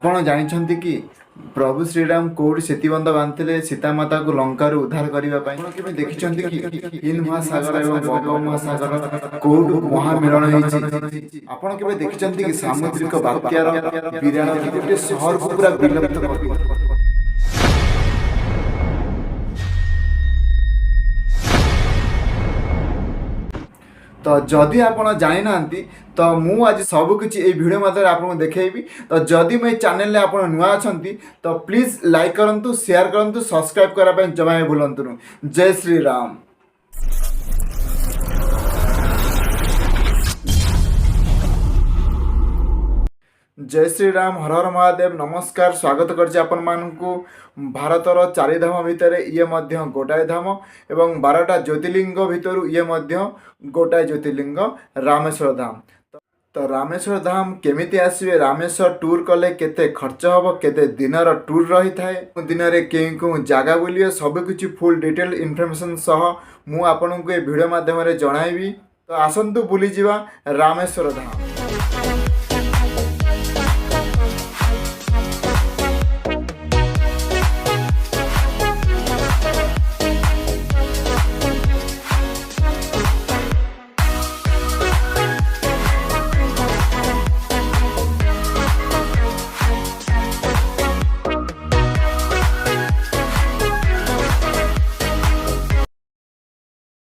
ଆପଣ ଜାଣିଛନ୍ତି କି ପ୍ରଭୁ ଶ୍ରୀରାମ କୋଉଠି ସେତିବନ୍ଧ ବାନ୍ଧିଥିଲେ ସୀତାମାତା କୁ ଲଙ୍କାରୁ ଉଦ୍ଧାର କରିବା ପାଇଁ? ଆପଣ କେବେ ଦେଖିଛନ୍ତି କି ହିନ୍ଦ ମହାସାଗର ଏବଂ ବଙ୍ଗ ମହାସାଗର କୋଉଠୁ ମହାମିଳନ ହେଇଛି? ଆପଣ କେବେ ଦେଖିଛନ୍ତି କି ସାମୁଦ୍ରିକ ବାତ୍ୟାର ବିରାଟ ଗୋଟେ ସହରକୁ ପୁରା ବିଲୁପ୍ତ କରିଦେଇଛି? ତ ଯଦି ଆପଣ ଜାଣିନାହାନ୍ତି ତ ମୁଁ ଆଜି ସବୁକିଛି এই ଭିଡ଼ିଓ ମାଧ୍ୟମରେ ଆପଣଙ୍କୁ ଦେଖେଇବି। ତ ଯଦି ମୋ ଚ୍ୟାନେଲରେ ଆପଣ ନୂଆ ଅଛନ୍ତି ତ ପ୍ଲିଜ୍ ଲାଇକ୍ କରନ୍ତୁ, ସେୟାର କରନ୍ତୁ, ସବସ୍କ୍ରାଇବ୍ କରିବା ପାଇଁ ଜମା ବି ଭୁଲନ୍ତୁନି। ଜୟ ଶ୍ରୀରାମ। जय श्री राम, हर हर महादेव, नमस्कार। स्वागत करछि आपण मानकु भारतर चारिधाम भितर ये मध्य गोटाए धाम एवं 12टा ज्योतिर्लिंग भितर ये मध्य गोटाए ज्योतिर्लिंग रामेश्वर धाम। तो रामेश्वर धाम केमिति आसबे, रामेश्वर टूर कले केते खर्च हबो, केते दिनर टूर रही थाए, दिन रे केउ जगह बुलिए सबकिछि फुल डिटेल इनफॉरमेशन सह मु आपनकु ए वीडियो माध्यम रे जणाइबी। तो आसंतु बुली जिवा रामेश्वर धाम।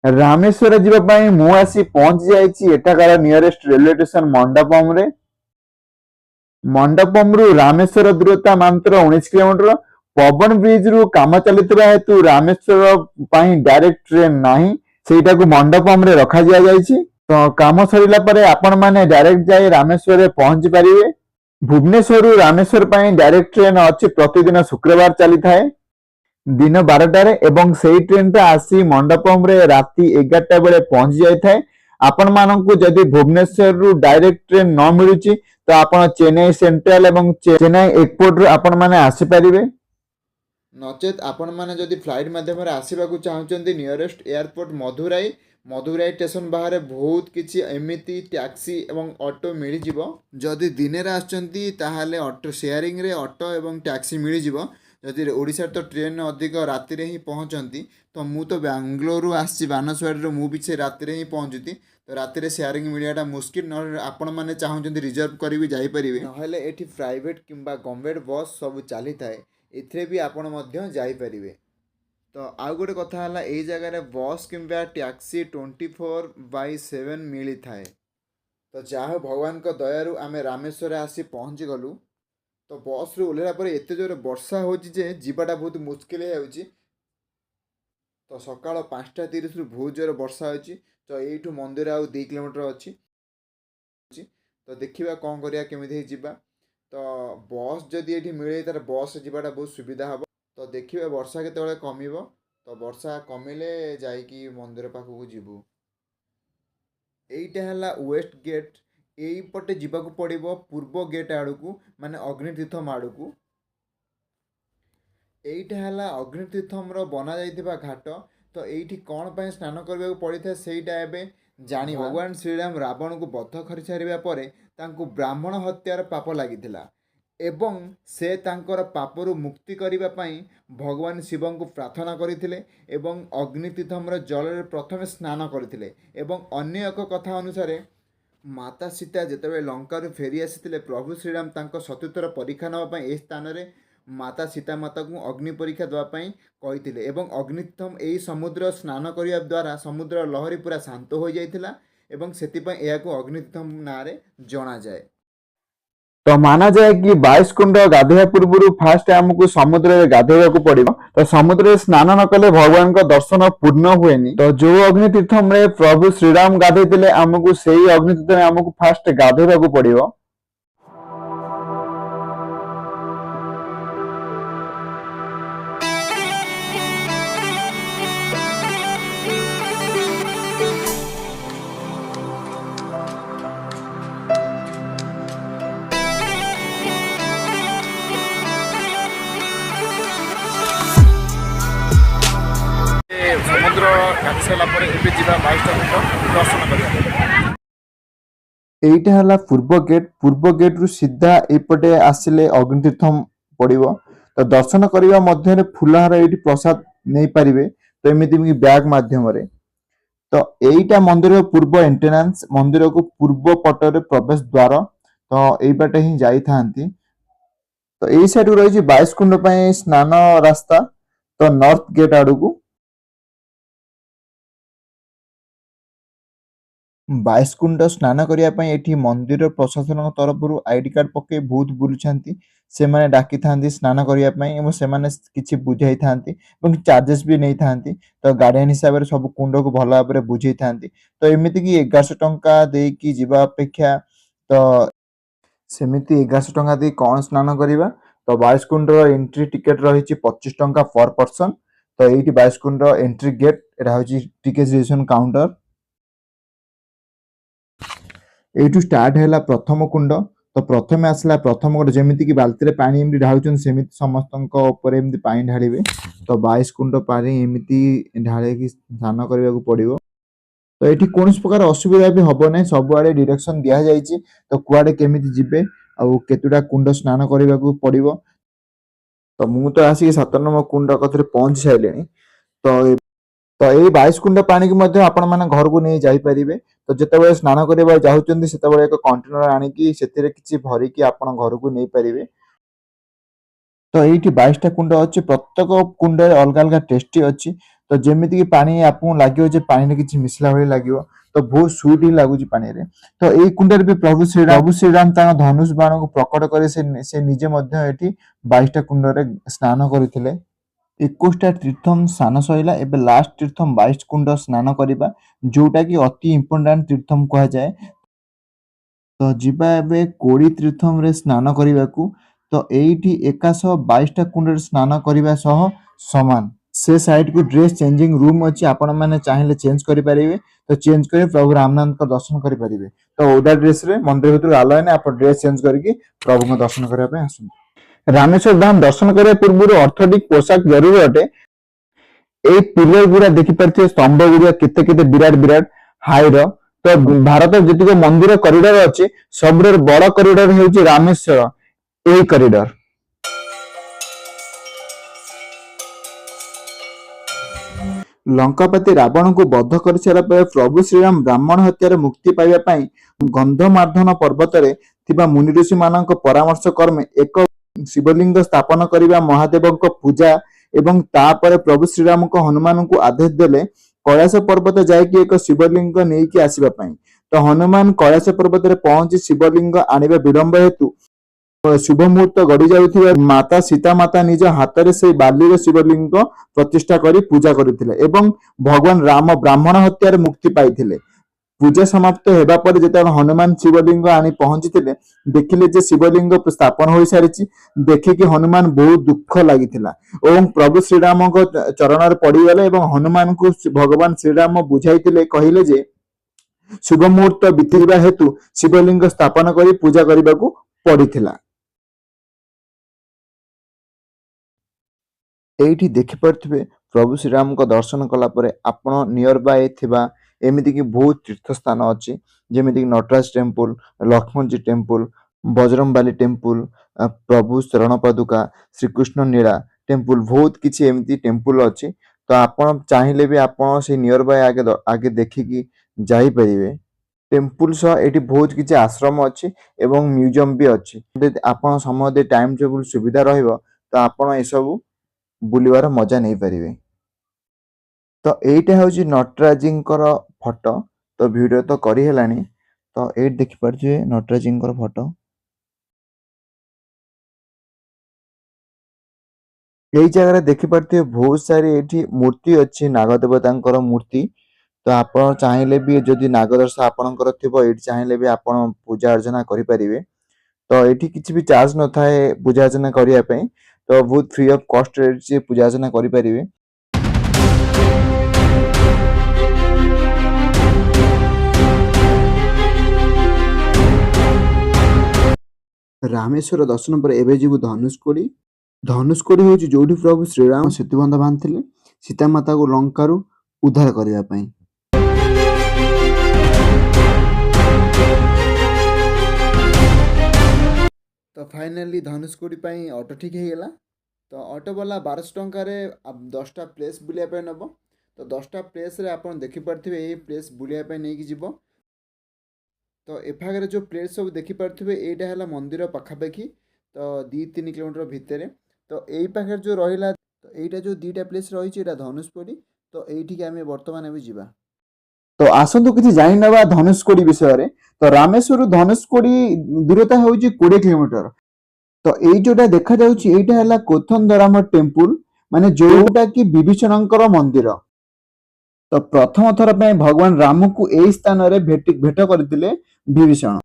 रामेश्वर जीवाई मु आसी पहुंची जाइए एठाकार नियरेस्ट रेलवे स्टेशन मंडपम रे। मंडपम रु रामेश्वर दूरता मात्र 19 किलोमीटर। पवन ब्रिज रु काम चलता हेतु रामेश्वर पाई डायरेक्ट ट्रेन नाही, सेटा को मंडपम रे रखा जाइए। तो काम सरिला परे आपण माने डायरेक्ट जाई रामेश्वर रे पहुंची परिवे। भुवनेश्वर रु रामेश्वर पाई डायरेक्ट ट्रेन अछि, प्रतिदिन शुक्रवार चली थाए दिन 12टारे एवं सेही ट्रेन टा आसी मंडपम रे राति 11टा बेले पहुंची जाय थाए। आपण मानकु जदि भुवनेश्वर रु डायरेक्ट ट्रेन न मिलुची तो आपण चेन्नई सेंट्रल एवं चेन्नई एयरपोर्ट रु आपण माने आसी परिवे। नचेत आपण माने जदि फ्लाइट माध्यम रे आसीबा को चाहउचंती नियरेस्ट एयरपोर्ट मधुराई स्टेशन बाहर बहुत किछि एमिति टैक्सी एवं ऑटो मिल जिवो। जदि दिने रे आछंती ताहाले ऑटो शेयरिंग रे ऑटो एवं टैक्सी मिल जिवो। जदि ओडिशा तो ट्रेन अधिक राति रे ही पहुँचती तो मु तो बेंगलोर आसी बानसवाड़ी मु भी से राति रे ही पहुँचती, तो राति रे शेयरिंग मिलवाटा मुस्किल। न आपण मैंने चाहते रिजर्व करी भी जापरें, ना ये प्राइवेट किंबा गवर्नमेंट बस सब चली थाए, इथे भी आपण मध्य जापरें। तो आउ गोटे कथा है यही जगह बस किंबा टैक्सी 24/7 मिली थाए। तो जहाँ भगवान को दयारु आमे रामेश्वर आसी पहुँची गलु। तो बस रू ओह्लैला पर एत जोर वर्षा होची जे जीवाटा बहुत मुस्किल हो। तो सकाल 5:30 रु बहुत जोर वर्षा होची। तो यू मंदिर आउ 2 किलोमीटर अच्छी। तो देखिए कौन करिया केमिति जीवा। तो बस जदि ये मिले तार बस जीवाटा बहुत सुविधा हम। तो देखिए वर्षा केतबेले कमिबो, तो वर्षा कमिले जाइकी मंदिर पाखक जीवु। एइटा हला वेस्ट गेट, यही पटे जीवाकू पड़िबो पूर्व गेट आड़कू, माने अग्नितीर्थम आड़कू। एइटा हला अग्नितीर्थम रो बना जाइथिबा घाट। तो एइठी कौन पाए स्नान करबा को पड़ी थाए सेइटा एबे जानि। भगवान श्रीराम रावण को बध कर सारिबा परे तांकु ब्राह्मण हत्यार पाप लागिथिला एवं से तांकर पापरु मुक्ति करिबा पई भगवान शिवं को प्रार्थना करथिले एवं अग्नितीर्थम रो जल रे प्रथमे स्नान करथिले। एवं अन्य एक कथा अनुसार माता सीता जिते लंका फेरी आसी प्रभु श्रीराम तांको सतीत्वर परीक्षा नापी ए स्थान में माता सीता माता को अग्नि परीक्षा देवाई कही। अग्नितीर्थम यही समुद्र स्नान करने द्वारा समुद्र लहरी पूरा शांत हो जाता एवं से अग्नितीर्थम ना जना जाए। तो माना जाए कि 22 कुंड गाधोया पूर्व फास्ट आमको समुद्र में गाधोया पड़ो। तो समुद्र में स्नान न कले भगवान का दर्शन पूर्ण हुएनी। तो जो अग्नितीर्थम रे प्रभु श्रीराम गाधोते आमको से अग्नितीर्थ आमको फास्ट गाधोया पड़ो। समुद्र गाधि सारा दर्शन कर। এইটা ହେଲା ପୂର୍ବ ଗେଟ୍ ରୁ ସିଧା ଏପଟେ ଆସିଲେ ଅଗ୍ନିତୀର୍ଥ ପଡିବ। ତ ଦର୍ଶନ କରିବା ମଧ୍ୟରେ ଫୁଲହାର ଏଇଠି ପ୍ରସାଦ ନେଇପାରିବେ, ତ ଏମିତି ବ୍ୟାଗ୍ ମାଧ୍ୟମରେ। ତ ଏଇଟା ମନ୍ଦିରର ପୂର୍ବ ଏଣ୍ଟ୍ରାନ୍ସ, ମନ୍ଦିରକୁ ପୂର୍ବ ପଟରେ ପ୍ରବେଶ ଦ୍ୱାର। ତ ଏଇ ବାଟେ ହିଁ ଯାଇଥାନ୍ତି। ତ ଏଇ ସାଇଡ୍ ରହିଛି 22 କୁଣ୍ଡ ପାଇଁ ସ୍ନାନ ରାସ୍ତା, ତ ନର୍ଥ ଗେଟ୍ ଆଡକୁ 22 କୁଣ୍ଡ ସ୍ନାନ କରିବା ପାଇଁ ଏଠି ମନ୍ଦିର ପ୍ରଶାସନଙ୍କ ତରଫରୁ ଆଇଡି କାର୍ଡ ପକେଇ ବହୁତ ବୁଲୁଛନ୍ତି। ସେମାନେ ଡାକିଥାନ୍ତି ସ୍ନାନ କରିବା ପାଇଁ ଏବଂ ସେମାନେ କିଛି ବୁଝାଇଥାନ୍ତି ଏବଂ ଚାର୍ଜେସ୍ ବି ନେଇଥାନ୍ତି। ତ ଗାର୍ଡିଆନ ହିସାବରେ ସବୁ କୁଣ୍ଡକୁ ଭଲ ଭାବରେ ବୁଝେଇଥାନ୍ତି। ତ ଏମିତିକି 1100 ଟଙ୍କା ଦେଇକି ଯିବା ଅପେକ୍ଷା ତ ସେମିତି 1100 ଟଙ୍କା ଦେଇ କଣ ସ୍ନାନ କରିବା। ତ 22 କୁଣ୍ଡର ଏଣ୍ଟ୍ରି ଟିକେଟ ରହିଛି 25 ଟଙ୍କା ପର ପର୍ସନ। ତ ଏଇଠି 22 କୁଣ୍ଡର ଏଣ୍ଟ୍ରି ଗେଟ୍, ଏଟା ହଉଛି ଟିକେଟ ରେଜିଷ୍ଟ୍ରେସନ କାଉଣ୍ଟର। ଏଇଠୁ ଷ୍ଟାର୍ଟ ହେଲା ପ୍ରଥମ କୁଣ୍ଡ। ତ ପ୍ରଥମେ ଆସିଲା ପ୍ରଥମ କୁଣ୍ଡ, ଯେମିତିକି ବାଲ୍ଟିରେ ପାଣି ଏମିତି ଢାଳୁଛନ୍ତି ସେମିତି ସମସ୍ତଙ୍କ ଉପରେ ଏମିତି ପାଣି ଢାଳିବେ। ତ 22 କୁଣ୍ଡ ପାଣି ଏମିତି ଢାଳିକି ସ୍ନାନ କରିବାକୁ ପଡିବ। ତ ଏଠି କୌଣସି ପ୍ରକାର ଅସୁବିଧା ବି ହବ ନାହିଁ, ସବୁଆଡେ ଡିରେକ୍ସନ ଦିଆଯାଇଛି। ତ କୁଆଡେ କେମିତି ଯିବେ ଆଉ କେତେଟା କୁଣ୍ଡ ସ୍ନାନ କରିବାକୁ ପଡିବ। ତ ମୁଁ ତ ଆସିକି 7 ନମ୍ବର କୁଣ୍ଡ କତିରେ ପହଞ୍ଚି ସାରିଲିଣି। ତ ଏଇ 22 କୁଣ୍ଡ ପାଣିକି ମଧ୍ୟ ଆପଣମାନେ ଘରକୁ ନେଇ ଯାଇପାରିବେ। ତ ଯେତେବେଳେ ସ୍ନାନ କରିବାକୁ ଯାଉଛନ୍ତି ସେତେବେଳେ ଏକ କଣ୍ଟେନର ଆଣିକି ସେଥିରେ କିଛି ଭରିକି ଆପଣ ଘରକୁ ନେଇପାରିବେ। ତ ଏଇଠି 22ଟା କୁଣ୍ଡ ଅଛି, ପ୍ରତ୍ୟେକ କୁଣ୍ଡରେ ଅଲଗା ଅଲଗା ଟେଷ୍ଟି ଅଛି। ତ ଯେମିତିକି ପାଣି ଆପଣଙ୍କୁ ଲାଗିବ ଯେ ପାଣିରେ କିଛି ମିଶିଲା ଭଳି ଲାଗିବ। ତ ବହୁତ ସୁଟ୍ ହିଁ ଲାଗୁଛି ପାଣିରେ। ତ ଏଇ କୁଣ୍ଡରେ ବି ପ୍ରଭୁ ଶ୍ରୀରାମ ତାଙ୍କ ଧନୁଷ ବାଣକୁ ପ୍ରକଟ କରି ସେ ନିଜେ ମଧ୍ୟ ଏଠି 22ଟା କୁଣ୍ଡରେ ସ୍ନାନ କରିଥିଲେ। 21ଟା ତୀର୍ଥମ ସ୍ନାନ ସରିଲା, ଏବେ ଲାଷ୍ଟ ତୀର୍ଥମ 22 କୁଣ୍ଡ ସ୍ନାନ କରିବା, ଯୋଉଟା କି ଅତି ଇମ୍ପୋର୍ଟାଣ୍ଟ ତୀର୍ଥମ କୁହାଯାଏ। ତ ଯିବା ଏବେ କୋଡି ତୀର୍ଥମରେ ସ୍ନାନ କରିବାକୁ। ତ ଏଇଠି 122ଟା କୁଣ୍ଡରେ ସ୍ନାନ କରିବା ସହ ସମାନ। ସେ ସାଇଡକୁ ଡ୍ରେସ୍ ଚେଞ୍ଜିଂ ରୁମ୍ ଅଛି, ଆପଣମାନେ ଚାହିଁଲେ ଚେଞ୍ଜ କରିପାରିବେ। ତ ଚେଞ୍ଜ କରି ପ୍ରଭୁ ରାମନାଥଙ୍କ ଦର୍ଶନ କରିପାରିବେ। ତ ଓଦା ଡ୍ରେସରେ ମନ୍ଦିର ଭିତରକୁ ଆଲାଉ ନାହିଁ, ଆପଣ ଡ୍ରେସ୍ ଚେଞ୍ଜ କରିକି ପ୍ରଭୁଙ୍କ ଦର୍ଶନ କରିବା ପାଇଁ ଆସନ୍ତୁ। ରାମେଶ୍ୱର ଧାମ ଦର୍ଶନ କରିବା ପୂର୍ବରୁ ଅର୍ଥୋଟିକ ପୋଷାକ ଜରୁରୀ ଅଟେ। ଏଇ ପିଲର ଗୁଡା ଦେଖିପାରୁଥିବେ, ସ୍ତମ୍ଭ ଗୁଡିକ କେତେ କେତେ ବିରାଟ ହାଇର। ତ ଭାରତର ଯେତିକ ମନ୍ଦିର କରିଡର ଅଛି ସବୁଠାରୁ ବଡ କରିଡର ହେଉଛି ରାମେଶ୍ୱର ଏହି କରିଡର। ଲଙ୍କାପତି ରାବଣଙ୍କୁ ବଧ କରିସାରିଲା ପରେ ପ୍ରଭୁ ଶ୍ରୀରାମ ବ୍ରାହ୍ମଣ ହତ୍ୟାରେ ମୁକ୍ତି ପାଇବା ପାଇଁ ଗନ୍ଧମାର୍ଦ୍ଧନ ପର୍ବତରେ ଥିବା ମୁନିଋଷି ମାନଙ୍କ ପରାମର୍ଶ କ୍ରମେ ଏକ ଶିବଲିଙ୍ଗ ସ୍ଥାପନ କରିବା, ମହାଦେବଙ୍କ ପୂଜା ଏବଂ ତାପରେ ପ୍ରଭୁ ଶ୍ରୀରାମଙ୍କ ହନୁମାନଙ୍କୁ ଆଦେଶ ଦେଲେ କୈଳାସ ପର୍ବତ ଯାଇକି ଏକ ଶିବଲିଙ୍ଗ ନେଇକି ଆସିବା ପାଇଁ। ତ ହନୁମାନ କୈଳାସ ପର୍ବତରେ ପହଞ୍ଚି ଶିବଲିଙ୍ଗ ଆଣିବା ବିଳମ୍ବ ହେତୁ ଶୁଭ ମୁହୂର୍ତ୍ତ ଗଡି ଯାଉଥିବା ମାତା ସୀତା ମାତା ନିଜ ହାତରେ ସେଇ ବାଲିର ଶିବଲିଙ୍ଗ ପ୍ରତିଷ୍ଠା କରି ପୂଜା କରିଥିଲେ ଏବଂ ଭଗବାନ ରାମ ବ୍ରାହ୍ମଣ ହତ୍ୟାରେ ମୁକ୍ତି ପାଇଥିଲେ। ପୂଜା ସମାପ୍ତ ହେବା ପରେ ଯେତେବେଳେ ହନୁମାନ ଶିବଲିଙ୍ଗ ଆଣି ପହଞ୍ଚିଥିଲେ, ଦେଖିଲେ ଯେ ଶିବଲିଙ୍ଗ ସ୍ଥାପନ ହୋଇସାରିଛି। ଦେଖିକି ହନୁମାନ ବହୁତ ଦୁଃଖ ଲାଗିଥିଲା ଏବଂ ପ୍ରଭୁ ଶ୍ରୀରାମଙ୍କ ଚରଣରେ ପଡିଗଲେ ଏବଂ ହନୁମାନଙ୍କୁ ଭଗବାନ ଶ୍ରୀରାମ ବୁଝାଇଥିଲେ, କହିଲେ ଯେ ଶୁଭ ମୁହୂର୍ତ୍ତ ବିତିଯିବା ହେତୁ ଶିବଲିଙ୍ଗ ସ୍ଥାପନ କରି ପୂଜା କରିବାକୁ ପଡିଥିଲା। ଏଇଠି ଦେଖିପାରୁଥିବେ ପ୍ରଭୁ ଶ୍ରୀରାମଙ୍କ ଦର୍ଶନ କଲା ପରେ ଆପଣ ନିୟର ବାଇ ଥିବା ଏମିତିକି ବହୁତ ତୀର୍ଥ ସ୍ଥାନ ଅଛି, ଯେମିତିକି Nataraj temple, Lakshmanji temple, Bajrangbali temple, ପ୍ରଭୁ ଶରଣ ପାଦୁକା, ଶ୍ରୀକୃଷ୍ଣ ନୀଳା ଟେମ୍ପୁଲ, ବହୁତ କିଛି ଏମିତି ଟେମ୍ପୁଲ ଅଛି। ତ ଆପଣ ଚାହିଁଲେ ବି ଆପଣ ସେଇ ନିୟର ବାଇ ଆଗେ ଦେଖିକି ଯାଇପାରିବେ। ଟେମ୍ପୁଲ ସହ ଏଠି ବହୁତ କିଛି ଆଶ୍ରମ ଅଛି ଏବଂ ମ୍ୟୁଜିୟମ ବି ଅଛି। ଯଦି ଆପଣ ସମୟ ଦେଇ ଟାଇମ ଟେବୁଲ ସୁବିଧା ରହିବ ତ ଆପଣ ଏସବୁ ବୁଲିବାର ମଜା ନେଇପାରିବେ। ତ ଏଇଟା ହେଉଛି ନଟରାଜଙ୍କର ଫଟୋ। ତ ଭିଡ଼ିଓ ତ କରିହେଲାଣି, ତ ଏଇଠି ଦେଖିପାରୁଥିବେ ନଟରାଜଙ୍କର ଫଟୋ। ଏଇ ଜାଗାରେ ଦେଖିପାରୁଥିବେ ବହୁତ ସାରି ଏଠି ମୂର୍ତ୍ତି ଅଛି, ନାଗ ଦେବତାଙ୍କର ମୂର୍ତ୍ତି। ତ ଆପଣ ଚାହିଁଲେ ବି ଯଦି ନାଗଦର୍ଶ ଆପଣଙ୍କର ଥିବ, ଏଇଠି ଚାହିଁଲେ ବି ଆପଣ ପୂଜା ଅର୍ଚ୍ଚନା କରିପାରିବେ। ତ ଏଠି କିଛି ବି ଚାର୍ଜ ନଥାଏ ପୂଜା ଅର୍ଚ୍ଚନା କରିବା ପାଇଁ। ତ ବହୁତ ଫ୍ରି ଅଫ୍ କଷ୍ଟରେ ଏଠି ପୂଜା ଅର୍ଚ୍ଚନା କରିପାରିବେ। ରାମେଶ୍ୱର ଦର୍ଶନ ପରେ ଏବେ ଯିବୁ ଧନୁଷକୋଡ଼ି। ଧନୁଷକୋଡ଼ି ହେଉଛି ଯୋଉଠି ପ୍ରଭୁ ଶ୍ରୀରାମ ସେତୁବନ୍ଧ ବାନ୍ଧିଥିଲେ ସୀତାମାତାକୁ ଲଙ୍କାରୁ ଉଦ୍ଧାର କରିବା ପାଇଁ। तो फाइनाली धनुषकोडी ପାଇଁ ଅଟୋ ଠିକ୍ ହେଇଗଲା। ତ ଅଟୋବାଲା 1200 ଟଙ୍କାରେ 10ଟା ପ୍ଲେସ୍ ବୁଲିବା ପାଇଁ ନେବ। ତ 10ଟା ପ୍ଲେସ୍ରେ ଆପଣ ଦେଖିପାରୁଥିବେ ଏଇ ପ୍ଲେସ୍ ବୁଲିବା ପାଇଁ ନେଇକି ଯିବ। ତ ଏପାଖରେ ଯେଉଁ ପ୍ଲେସ୍ ସବୁ ଦେଖିପାରୁଥିବେ ଏଇଟା ହେଲା ମନ୍ଦିର ପାଖାପାଖି, ତ 2-3 କିଲୋମିଟର ଭିତରେ। ତ ଏଇ ପାଖରେ ଯେଉଁ ରହିଲା, ତ ଏଇଟା ଯେଉଁ ଦୁଇଟା ପ୍ଲେସ୍ ରହିଛି ଏଇଟା ଧନୁଷକୋଡ଼ି। ତ ଏଇଠିକି ଆମେ ବର୍ତ୍ତମାନ ଏବେ ଯିବା। ତ ଆସନ୍ତୁ କିଛି ଜାଣିନେବା ଧନୁଷକୋଡ଼ି ବିଷୟରେ। ତ ରାମେଶ୍ୱରରୁ ଧନୁଷକୋଡ଼ି ଦୂରତା ହେଉଛି 20 କିଲୋମିଟର। ତ ଏଇ ଯୋଉଟା ଦେଖାଯାଉଛି ଏଇଟା ହେଲା କୋଥନ୍ଦରାମ ଟେମ୍ପୁଲ, ମାନେ ଯୋଉଟା କି ବିଭୀଷଣଙ୍କର ମନ୍ଦିର। ତ ପ୍ରଥମ ଥର ପାଇଁ ଭଗବାନ ରାମକୁ ଏଇ ସ୍ଥାନରେ ଭେଟ କରିଥିଲେ ବିଭୀଷଣ।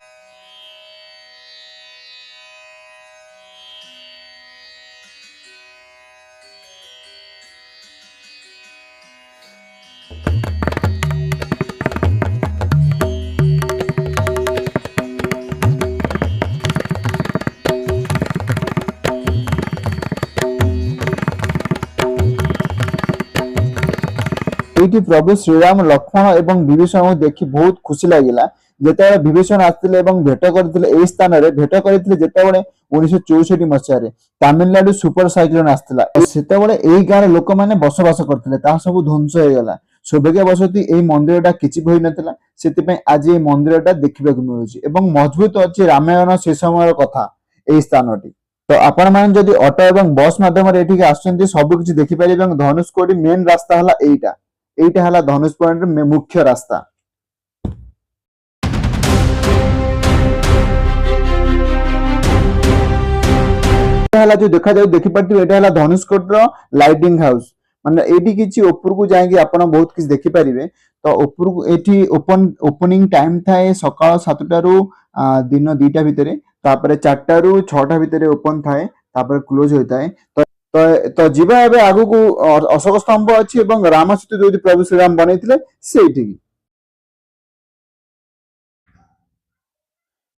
ଏଇଠି ପ୍ରଭୁ ଶ୍ରୀରାମ ଲକ୍ଷ୍ମଣ ଏବଂ ବିଭୀଷଣଙ୍କୁ ଦେଖି ବହୁତ ଖୁସି ଲାଗିଲା। ଯେତେବେଳେ ବିଭୀଷଣ ଆସିଥିଲେ ଏବଂ ଭେଟ କରିଥିଲେ ଏଇ ସ୍ଥାନରେ ଭେଟ କରିଥିଲେ ଯେତେବେଳେ 1964 ମସିହାରେ ତାମିଲନାଡୁ ସୁପର ସାଇକ୍ଲୋନ ଆସିଥିଲା। ସେତେବେଳେ ଏଇ ଗାଁର ଲୋକମାନେ ବସବାସ କରିଥିଲେ, ତାହା ସବୁ ଧ୍ୱଂସ ହେଇଗଲା। ସୌଭାଗ୍ୟବଶତଃ ଏଇ ମନ୍ଦିରଟା କିଛି ବି ହୋଇନଥିଲା, ସେଥିପାଇଁ ଆଜି ଏଇ ମନ୍ଦିରଟା ଦେଖିବାକୁ ମିଳୁଛି ଏବଂ ମଜବୁତ ଅଛି ରାମାୟଣ ସେ ସମୟର କଥା ଏଇ ସ୍ଥାନଟି। ତ ଆପଣମାନେ ଯଦି ଅଟୋ ଏବଂ ବସ୍ ମାଧ୍ୟମରେ ଏଠିକି ଆସୁଛନ୍ତି ସବୁ କିଛି ଦେଖିପାରିବେ। ଏବଂ ଧନୁଷକୋଡ଼ି ମେନ୍ ରାସ୍ତା ହେଲା ଏଇଟା। এইটা ହେଲା ଧନୁଷ ପଏଣ୍ଟର ମୁଖ୍ୟ ରାସ୍ତା। ହେଲା ଯୋଉ ଦେଖାଯାଉ ଦେଖିପାରୁଥିବେ ଏଇଟା ହେଲା ଧନୁଷକୋଡ଼ିର ଲାଇଟିଂ ହାଉସ। ମାନେ ଏଇଠି କିଛି ଉପରକୁ ଯାଇକି ଆପଣ ବହୁତ କିଛି ଦେଖିପାରିବେ। ତ ଉପରକୁ ଏଠି ଓପନିଂ ଟାଇମ ଥାଏ ସକାଳ 7ଟାରୁ ଦିନ 2ଟା ଭିତରେ, ତାପରେ 4ଟାରୁ 6ଟା ଭିତରେ ଓପନ ଥାଏ, ତାପରେ କ୍ଲୋଜ ହୋଇଥାଏ। ତ ଯିବା ଏବେ ଆଗକୁ ଅଶୋକ ସ୍ତମ୍ଭ ଅଛି ଏବଂ ରାମ ସେତୁ ଯୋଉଠି ପ୍ରଭୁ ଶ୍ରୀରାମ ବନେଇଥିଲେ ସେଇଠିକି।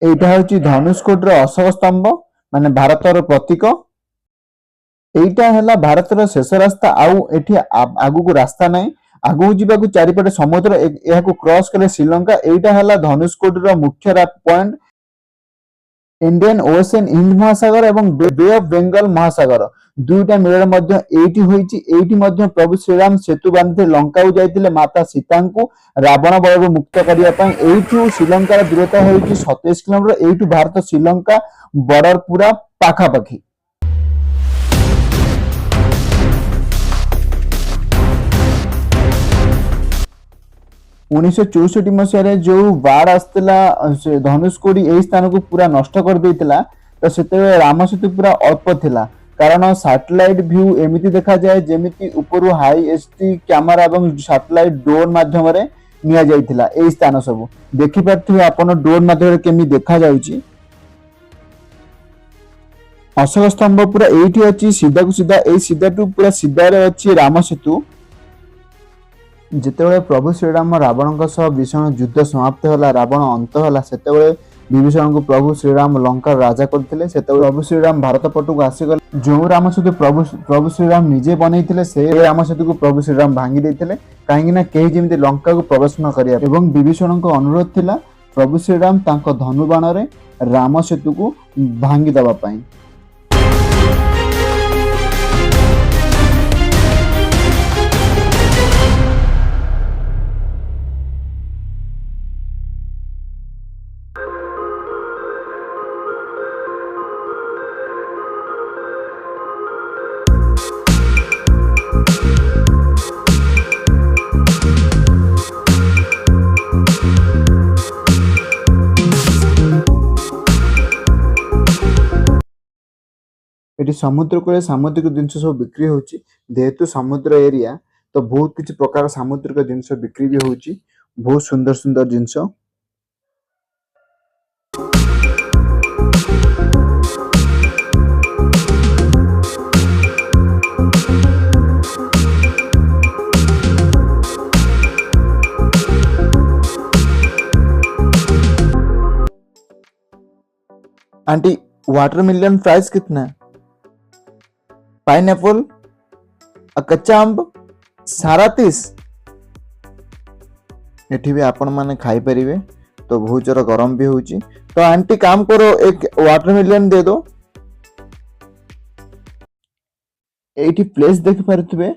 এইটা হচ্ছে ধনুষকোଡ଼ିର ଅଶୋକ ସ୍ତମ୍ଭ, ମାନେ ଭାରତର ପ୍ରତୀକ। এইଟା ହେଲା ଭାରତର ଶେଷ ରାସ୍ତା, ଆଉ ଏଠି ଆଗକୁ ରାସ୍ତା ନାହିଁ। ଆଗକୁ ଯିବାକୁ ଚାରିପଟେ ସମୁଦ୍ର, ଏହାକୁ କ୍ରସ୍ କଲେ ଶ୍ରୀଲଙ୍କା। এইଟା ହେଲା ଧନୁଷକୋଡ଼ିର ମୁଖ୍ୟ ପଏଣ୍ଟ। ଇଣ୍ଡିଆନ ଓସେନ ହିନ୍ଦ ମହାସାଗର ଏବଂ ବେ ଅଫ ବେଙ୍ଗଲ ମହାସାଗର ଦୁଇଟା ମିଳନ ମଧ୍ୟ ଏଇଠି ହୋଇଛି। ଏଇଠି ମଧ୍ୟ ପ୍ରଭୁ ଶ୍ରୀରାମ ସେତୁ ବାନ୍ଧି ଲଙ୍କାକୁ ଯାଇଥିଲେ ମାତା ସୀତାଙ୍କୁ ରାବଣ ବଳରୁ ମୁକ୍ତ କରିବା ପାଇଁ। ଏଇଠୁ ଶ୍ରୀଲଙ୍କାର ଦୂରତା ହେଉଛି 27 କିଲୋମିଟର। ଏଇଠୁ ଭାରତ ଶ୍ରୀଲଙ୍କା ବର୍ଡର ପୁରା ପାଖାପାଖି। ଉଣେଇଶହ 64 ମସିହାରେ ଯୋଉ ବାଢ ଆସିଥିଲା ଧନୁଷକୋଡ଼ି ଏଇ ସ୍ଥାନକୁ ପୁରା ନଷ୍ଟ କରିଦେଇଥିଲା। ତ ସେତେବେଳେ ରାମ ସେତୁ ପୁରା ଅଳ୍ପ ଥିଲା, କାରଣ ସାଟେଲାଇଟ ଭ୍ୟୁ ଏମିତି ଦେଖାଯାଏ ଯେମିତି ଉପରୁ ହାଇ ଏଚଡି କ୍ୟାମେରା ଏବଂ ସାଟେଲାଇଟ ଡ୍ରୋନ ମାଧ୍ୟମରେ ନିଆଯାଇଥିଲା। ଏଇ ସ୍ଥାନ ସବୁ ଦେଖିପାରୁଥିବେ ଆପଣ ଡ୍ରୋନ ମାଧ୍ୟମରେ କେମିତି ଦେଖାଯାଉଛି। ଅଶୋକ ସ୍ତମ୍ଭ ପୁରା ଏଇଠି ଅଛି ସିଧାକୁ ସିଧା, ଏଇ ସିଧାଠୁ ପୁରା ସିଧାରେ ଅଛି ରାମ ସେତୁ। ଯେତେବେଳେ ପ୍ରଭୁ ଶ୍ରୀରାମ ରାବଣଙ୍କ ସହ ଭୀଷଣ ଯୁଦ୍ଧ ସମାପ୍ତ ହେଲା, ରାବଣ ଅନ୍ତ ହେଲା, ସେତେବେଳେ ବିଭୀଷଣଙ୍କୁ ପ୍ରଭୁ ଶ୍ରୀରାମ ଲଙ୍କାର ରାଜା କରିଥିଲେ। ସେତେବେଳେ ପ୍ରଭୁ ଶ୍ରୀରାମ ଭାରତ ପଟକୁ ଆସିଗଲେ। ଯେଉଁ ରାମ ସେତୁ ପ୍ରଭୁ ଶ୍ରୀରାମ ନିଜେ ବନେଇଥିଲେ ସେଇ ରାମ ସେତୁକୁ ପ୍ରଭୁ ଶ୍ରୀରାମ ଭାଙ୍ଗି ଦେଇଥିଲେ, କାହିଁକି ନା କେହି ଯେମିତି ଲଙ୍କାକୁ ପ୍ରବେଶ ନ କରିବା। ଏବଂ ବିଭୀଷଣଙ୍କ ଅନୁରୋଧ ଥିଲା ପ୍ରଭୁ ଶ୍ରୀରାମ ତାଙ୍କ ଧନୁବାଣରେ ରାମ ସେତୁକୁ ଭାଙ୍ଗି ଦେବା ପାଇଁ। ଏଠି ସମୁଦ୍ର କୂଳେ ସାମୁଦ୍ରିକ ଜିନିଷ ସବୁ ବିକ୍ରି ହେଉଛି। ଯେହେତୁ ସମୁଦ୍ର ଏରିଆ ତ ବହୁତ କିଛି ପ୍ରକାର ସାମୁଦ୍ରିକ ଜିନିଷ ବିକ୍ରି ବି ହେଉଛି, ବହୁତ ସୁନ୍ଦର ସୁନ୍ଦର ଜିନିଷ। आंटी वाटरमेलन प्राइस कितना है? पाइनएप्पल कच्चा आंब 37। एठी भी आपण माने खाई परिवे। तो बहुत जोर गरम भी होची। तो आंटी काम करो, एक वाटरमेलन दे दो। एठी प्लेस देखि पारुथिबे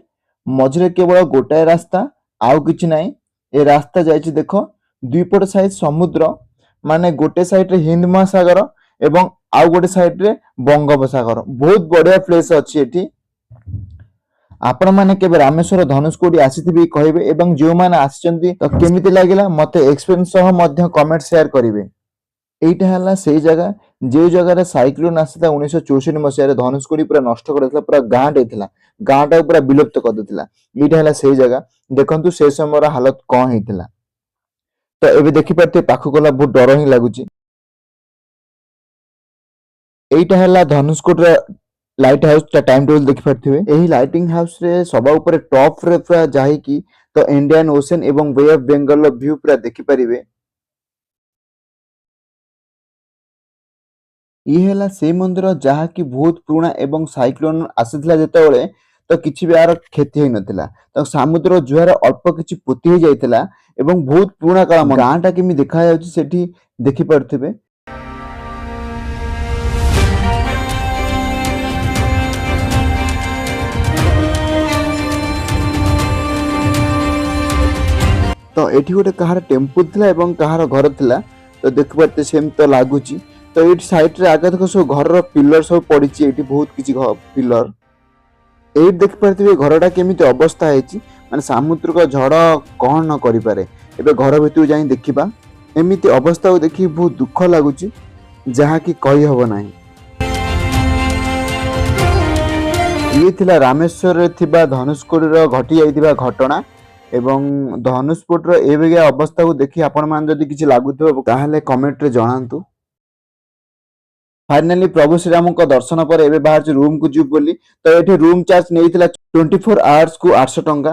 मझरे केवल गोटाए रास्ता, आउ किछि नाही। ए रास्ता जायछि देखो दुईपट साइड समुद्र, माने गोटे साइड रे हिंद महासागर एवं आउ गोटे साइड रे बंगोपसागर। बहुत बढ़िया प्लेस अछि एठी। आपण माने केबे रामेश्वर धनुषकोडी आसीथिबे कहबे, एवं जो माने आछिचंती तो केमिति लागिला मते एक्सपीरियंस सह मध्य कमेंट शेयर करिवे। एइटा हला सेई जगह जे जगह रे साइक्लोन आसीता 1964 मसिया रे धनुषकोडी पूरा नष्ट कर देथिला, पूरा गाँ देथिला, गाँटा पूरा विलुप्त कर देथिला। एइटा हला सेई जगह, देखंतु से समयर हालत कोन हेतिला। तो एबे देखि पारते पाखु गला बहुत डर ही लागुची। एइटा हला धनुषकोडी रे लाइट हाउस ता टाइम टेबल देखि पारथिबे। एही लाइटिंग हाउस रे सबा ऊपर टॉप रे पूरा जाहि की तो इंडियन ओशन एवं बे ऑफ बेंगल रो व्यू पूरा देखि परिबे। ये ହେଲା ସେ ମନ୍ଦିର ଯାହାକି ବହୁତ ପୁରୁଣା ଏବଂ ସାଇକ୍ଲୋନ ଆସିଥିଲା ଯେତେବେଳେ ତ କିଛି ବି ଆର କ୍ଷତି ହେଇନଥିଲା। ତ ସମୁଦ୍ର ଜୁଆର ଅଳ୍ପ କିଛି ପୋତି ହେଇ ଯାଇଥିଲା ଏବଂ ବହୁତ ପୁରୁଣା କାଳ ଗାଁଟା କେମିତି ଦେଖାଯାଉଛି ସେଠି ଦେଖିପାରୁଥିବେ। ତ ଏଠି ଗୋଟେ କାହାର ଟେମ୍ପୁଲ ଥିଲା ଏବଂ କାହାର ଘର ଥିଲା। ତ ଦେଖିପାରୁଥିବେ ସେମିତି ତ ଲାଗୁଛି। तो ये साइड रे आगे देखो सब घर पिलर सब पड़ी, ये बहुत किसी पिलर ये देख पारे घरटा केमिति अवस्था है, माने सामुद्रिक झड़ कौन न करि पारे। एबे घर भीतर जाई देखिबा, एमिति अवस्था को देखि बहुत दुख लागुची, जहा कि कहि हबो नाही। ये थिला रामेश्वर रे थिबा धनुषकोडी रो घटी जाइथिबा घटना एवं धनुषकोडी रो एबेगा अवस्था को देखि आपण मान जदि किछि लागुथबो ताहाले कमेंट रे जणांतु। फाइनाली प्रभु श्री राम को दर्शन पर एबे बाहर रूम को जीव बोली। तो ये रूम चार्ज नहीं 24 आवर्स को 800 टंका।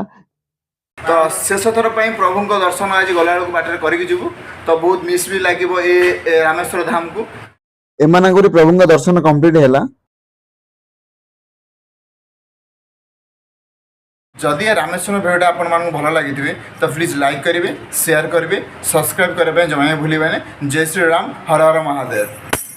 तो शेष थर प्रभु को दर्शन आज गला बेलू बाटर करके जीवु, तो बहुत मिस भी लगे ए रामेश्वर धाम को। एमान प्रभु का दर्शन कंप्लीट है। जदि रामेश्वर भिडियोटा आपको भल लगी तो प्लीज लाइक करेंगे, शेयर करेंगे, सब्सक्राइब करने जमा भूलें। जय श्री राम, हर हर महादेव।